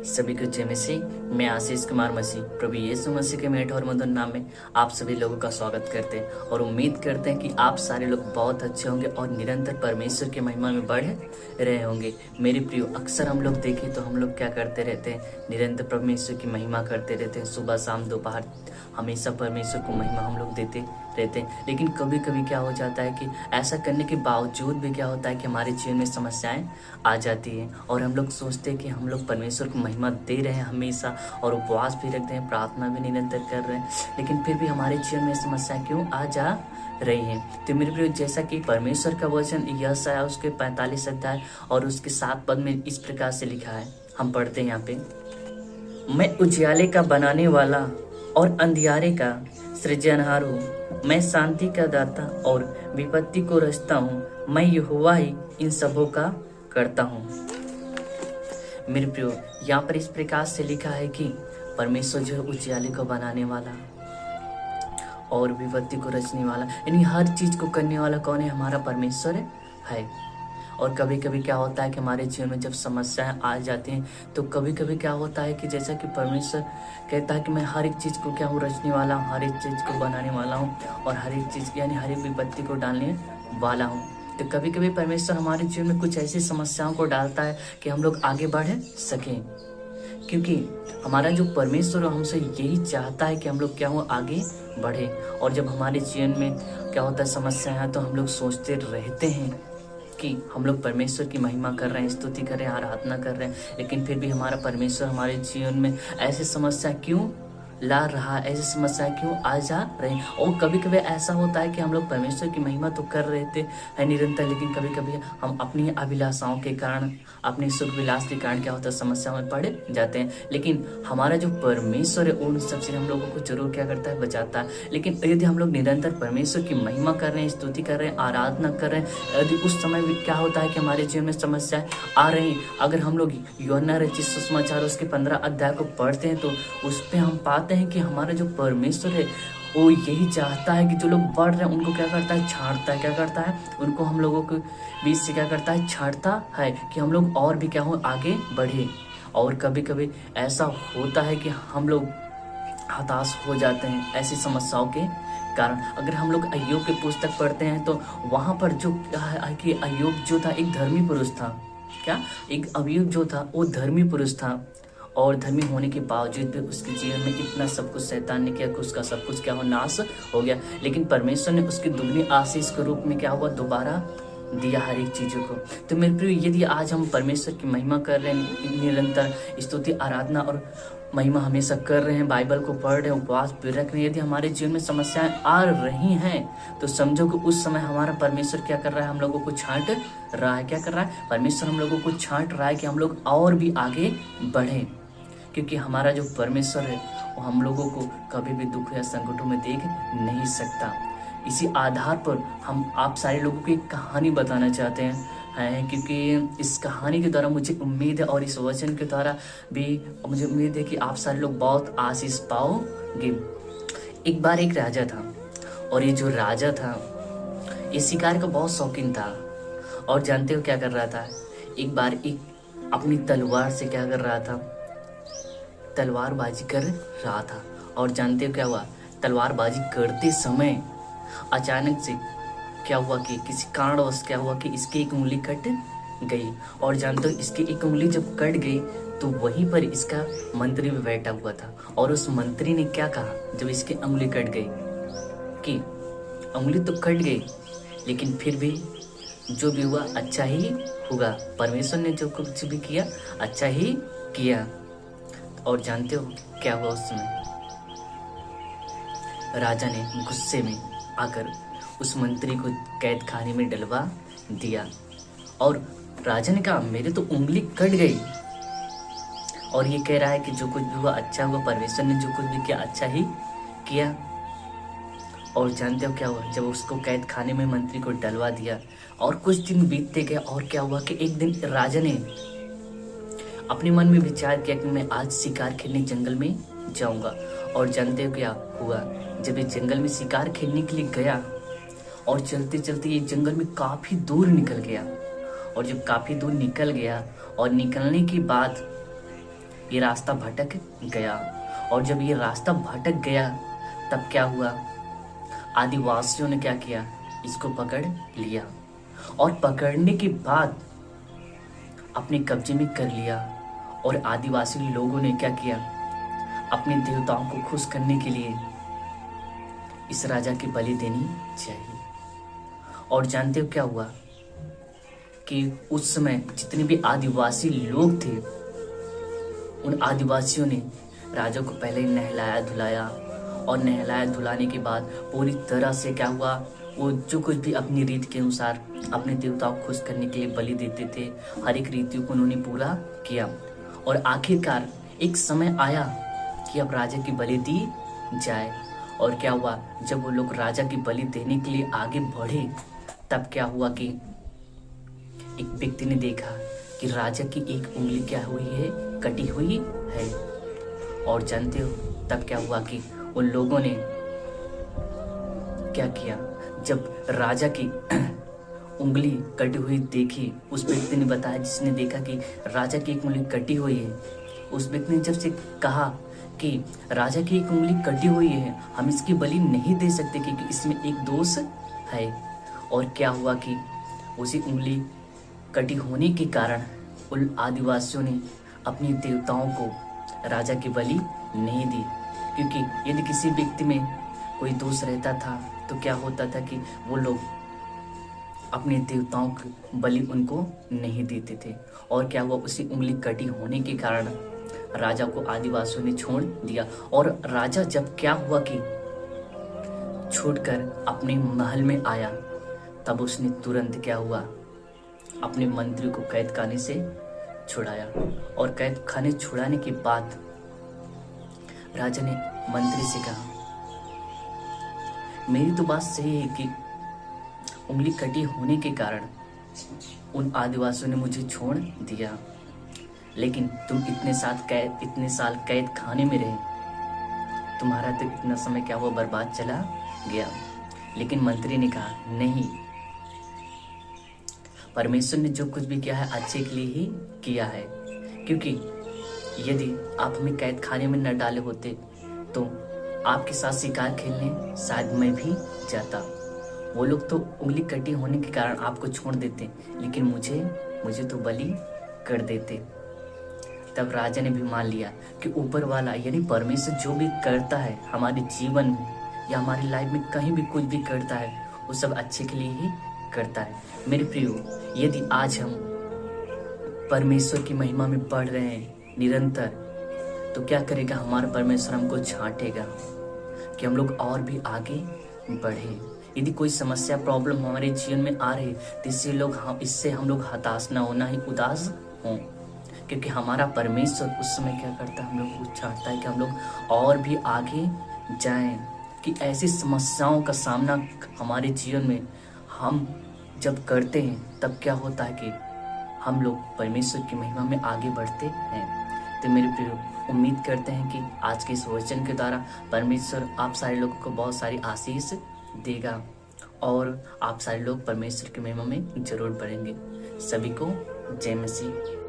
सभी को जय मसीह। मैं आशीष कुमार मसीह प्रभु यीशु मसीह के मेठ और मधुर नाम में आप सभी लोगों का स्वागत करते हैं और उम्मीद करते हैं कि आप सारे लोग बहुत अच्छे होंगे और निरंतर परमेश्वर की महिमा में बढ़ रहे होंगे। मेरे प्रियो, अक्सर हम लोग देखें तो हम लोग क्या करते रहते हैं, निरंतर परमेश्वर की महिमा करते रहते हैं। सुबह शाम दोपहर हमेशा परमेश्वर को महिमा हम लोग देते रहते हैं। लेकिन कभी कभी क्या हो जाता है कि ऐसा करने के बावजूद भी क्या होता है कि हमारे जीवन में समस्याएं आ जाती हैं और हम लोग सोचते हैं कि हम लोग परमेश्वर को महिमा दे रहे हैं हमेशा और उपवास भी रखते हैं, प्रार्थना भी निरंतर कर रहे हैं, लेकिन फिर भी हमारे जीवन में समस्याएं क्यों आ जा रही हैं। तो मेरे प्रिय, जैसा कि परमेश्वर का वचन यशायाह उसके 45 अध्याय और उसके 7 पद में इस प्रकार से लिखा है। हम पढ़ते हैं यहाँ पे, मैं उजियाले का बनाने वाला और अंधियारे का सृजनहार हूँ, मैं शांति का दाता और विपत्ति को रचता हूँ, मैं यहोवा ही इन सबों का करता हूँ। मेरे प्रियो, यहाँ पर इस प्रकार से लिखा है कि परमेश्वर जो है उजियाले को बनाने वाला और विपत्ति को रचने वाला, यानी हर चीज को करने वाला कौन है? हमारा परमेश्वर है। और कभी कभी क्या होता है कि हमारे जीवन में जब समस्याएं आ जाती हैं तो कभी कभी क्या होता है कि जैसा कि परमेश्वर कहता है कि मैं हर एक चीज़ को क्या हूँ, रचने वाला हूँ, हर एक चीज़ को बनाने वाला हूँ और हर एक चीज़ यानी हर एक विपत्ति को डालने वाला हूँ। तो कभी कभी परमेश्वर हमारे जीवन में कुछ ऐसी समस्याओं को डालता है कि हम लोग आगे बढ़ सकें, क्योंकि हमारा जो परमेश्वर हमसे यही चाहता है कि हम लोग क्या हो, आगे बढ़े। और जब हमारे जीवन में क्या होता है समस्याएं, तो हम लोग सोचते रहते हैं कि हम लोग परमेश्वर की महिमा कर रहे हैं, स्तुति कर रहे हैं, आराधना कर रहे हैं, लेकिन फिर भी हमारा परमेश्वर हमारे जीवन में ऐसी समस्या क्यों ला रहा है, ऐसी समस्या क्यों आ जा रही है। और कभी कभी ऐसा होता है कि हम लोग परमेश्वर की महिमा तो कर रहे थे है निरंतर, लेकिन कभी कभी हम अपनी अभिलाषाओं के कारण, अपने सुख विलास के कारण क्या होता है, समस्या में पड़ जाते हैं। लेकिन हमारा जो परमेश्वर है उन सबसे हम लोगों को जरूर क्या करता है, बचाता है। लेकिन यदि हम लोग निरंतर परमेश्वर की महिमा कर रहे हैं, स्तुति कर रहे हैं, आराधना कर रहे हैं, यदि उस समय भी क्या होता है कि हमारे जीवन में समस्याएं आ रही, अगर हम लोग यूहन्ना रचित सुसमाचार उसके 15 अध्याय को पढ़ते हैं तो उस पर हम पाते हैं कि हमारा जो परमेश्वर है वो यही चाहता है कि जो लोग बढ़ रहे हैं उनको क्या करता है, छांटता है। क्या करता है? उनको हम लोगों के बीच से क्या करता है, छांटता है कि हम लोग और भी क्या हो, आगे बढ़े। और कभी कभी ऐसा होता है कि हम लोग हताश हो जाते हैं ऐसी समस्याओं के कारण। अगर हम लोग अय्यूब की पुस्तक पढ़ते हैं तो वहां पर जो क्या है कि अय्यूब जो था एक धर्मी पुरुष था। क्या? एक अय्यूब जो था वो धर्मी पुरुष था और धर्मी होने के बावजूद भी उसके जीवन में इतना सब कुछ शैतान ने किया कि उसका सब कुछ क्या हो, नाश हो गया। लेकिन परमेश्वर ने उसकी दुगनी आशीष के रूप में क्या हुआ, दोबारा दिया हर एक चीजों को। तो मेरे प्रिय, यदि आज हम परमेश्वर की महिमा कर रहे हैं, निरंतर स्तुति आराधना और महिमा हमेशा कर रहे हैं, बाइबल को पढ़ रहे हैं, उपवास भी रख रहे हैं, यदि हमारे जीवन में समस्याएं आ रही हैं तो समझो कि उस समय हमारा परमेश्वर क्या कर रहा है, हम लोगों को छांट रहा है। क्या कर रहा है? परमेश्वर हम लोगों को छांट रहा है कि हम लोग और भी आगे बढ़े, क्योंकि हमारा जो परमेश्वर है वो हम लोगों को कभी भी दुख या संकटों में देख नहीं सकता। इसी आधार पर हम आप सारे लोगों को एक कहानी बताना चाहते हैं, क्योंकि इस कहानी के द्वारा मुझे उम्मीद है और इस वचन के द्वारा भी मुझे उम्मीद है कि आप सारे लोग बहुत आशीष पाओगे। एक बार एक राजा था और ये जो राजा था ये शिकार का बहुत शौकीन था और जानते हो क्या कर रहा था, एक बार एक अपनी तलवार से क्या कर रहा था, तलवारबाजी कर रहा था। और जानते हो क्या हुआ, तलवारबाजी करते समय अचानक से क्या हुआ कि किसी कारणवश क्या हुआ कि इसकी एक उंगली कट गई। और जानते हो इसकी एक उंगली जब कट गई तो वहीं पर इसका मंत्री भी बैठा हुआ था और उस मंत्री ने क्या कहा जब इसकी उंगली कट गई, कि उंगली तो कट गई लेकिन फिर भी जो भी हुआ अच्छा ही होगा, परमेश्वर ने जो कुछ भी किया अच्छा ही किया। और जानते हो क्या हुआ उस समय, राजा ने गुस्से में आकर उस मंत्री को कैद खाने में डलवा दिया। और राजा ने कहा मेरे तो उंगली कट गई, और ये कह रहा है कि जो कुछ भी हुआ अच्छा हुआ, परमेश्वर ने जो कुछ भी किया अच्छा ही किया। और जानते हो क्या हुआ, जब उसको कैद खाने में मंत्री को डलवा दिया और कुछ दिन बीतते गए और क्या हुआ कि एक दिन राजा ने अपने मन में विचार किया कि मैं आज शिकार खेलने जंगल में जाऊंगा। और जानते हो क्या हुआ, जब ये जंगल में शिकार खेलने के लिए गया और चलते चलते ये जंगल में काफी दूर निकल गया। और जब काफी दूर निकल गया और निकलने के बाद ये रास्ता भटक गया। और जब ये रास्ता भटक गया तब क्या हुआ, आदिवासियों ने क्या किया, इसको पकड़ लिया और पकड़ने के बाद अपने कब्जे में कर लिया। और आदिवासी लोगों ने क्या किया, अपने देवताओं को खुश करने के लिए इस राजा की बलि देनी चाहिए। और जानते हो क्या हुआ कि उस समय जितने भी आदिवासी लोग थे, उन आदिवासियों ने राजा को पहले ही नहलाया धुलाया, और नहलाया धुलाने के बाद पूरी तरह से क्या हुआ, वो जो कुछ भी अपनी रीत के अनुसार अपने देवताओं को खुश करने के लिए बलि देते थे, हर एक रीतियों को उन्होंने पूरा किया। और आखिरकार एक समय आया कि अब राजा की बलि दी जाए। और क्या हुआ, जब वो लोग राजा की बलि देने के लिए आगे बढ़े तब क्या हुआ कि एक व्यक्ति ने देखा कि राजा की एक उंगली क्या हुई है, कटी हुई है। और जानते हो तब क्या हुआ कि उन लोगों ने क्या किया, जब राजा की उंगली कटी हुई देखी, उस व्यक्ति ने बताया, जिसने देखा कि राजा की एक उंगली कटी हुई है, उस व्यक्ति ने जब से कहा कि राजा की एक उंगली कटी हुई है, हम इसकी बलि नहीं दे सकते क्योंकि इसमें एक दोष है। और क्या हुआ कि उसी उंगली कटी होने के कारण उन आदिवासियों ने अपने देवताओं को राजा की बलि नहीं दी, क्योंकि यदि किसी व्यक्ति में कोई दोष रहता था तो क्या होता था कि वो लोग अपने देवताओं की बलि उनको नहीं देते थे। और क्या हुआ, उसी उंगली कटी होने के कारण राजा को आदिवासियों ने छोड़ दिया। और राजा जब क्या हुआ कि छूटकर अपने महल में आया, तब उसने तुरंत क्या हुआ, अपने मंत्री को कैद खाने से छुड़ाया। और कैद खाने छुड़ाने के बाद राजा ने मंत्री से कहा, मेरी तो बात सही है कि उंगली कटी होने के कारण उन आदिवासियों ने मुझे छोड़ दिया, लेकिन तुम इतने साल कैद खाने में रहे, तुम्हारा तो इतना समय क्या हुआ, बर्बाद चला गया। लेकिन मंत्री ने कहा, नहीं, परमेश्वर ने जो कुछ भी किया है अच्छे के लिए ही किया है, क्योंकि यदि आप हमें कैद खाने में न डाले होते तो आपके साथ शिकार खेलने शायद मैं भी जाता। वो लोग तो उंगली कटी होने के कारण आपको छोड़ देते, लेकिन मुझे तो बलि कर देते। तब राजा ने भी मान लिया कि ऊपर वाला यानी परमेश्वर जो भी करता है हमारे जीवन में या हमारी लाइफ में, कहीं भी कुछ भी करता है, वो सब अच्छे के लिए ही करता है। मेरे प्रियो, यदि आज हम परमेश्वर की महिमा में बढ़ रहे हैं निरंतर, तो क्या करेगा हमारा परमेश्वर, हमको छांटेगा कि हम लोग और भी आगे बढ़े। यदि कोई समस्या प्रॉब्लम हमारे जीवन में आ रही तो इससे हम लोग हताश ना हो, ना ही उदास हों, क्योंकि हमारा परमेश्वर उस समय क्या करता है, हम लोग को चाहता है कि हम लोग और भी आगे जाएं। कि ऐसी समस्याओं का सामना हमारे जीवन में हम जब करते हैं तब क्या होता है कि हम लोग परमेश्वर की महिमा में आगे बढ़ते हैं। तो मेरे प्रिय, उम्मीद करते हैं कि आज के इस वचन के द्वारा परमेश्वर आप सारे लोगों को बहुत सारी आशीष देगा और आप सारे लोग परमेश्वर की महिमा में जरूर बढ़ेंगे। सभी को जय मसीह।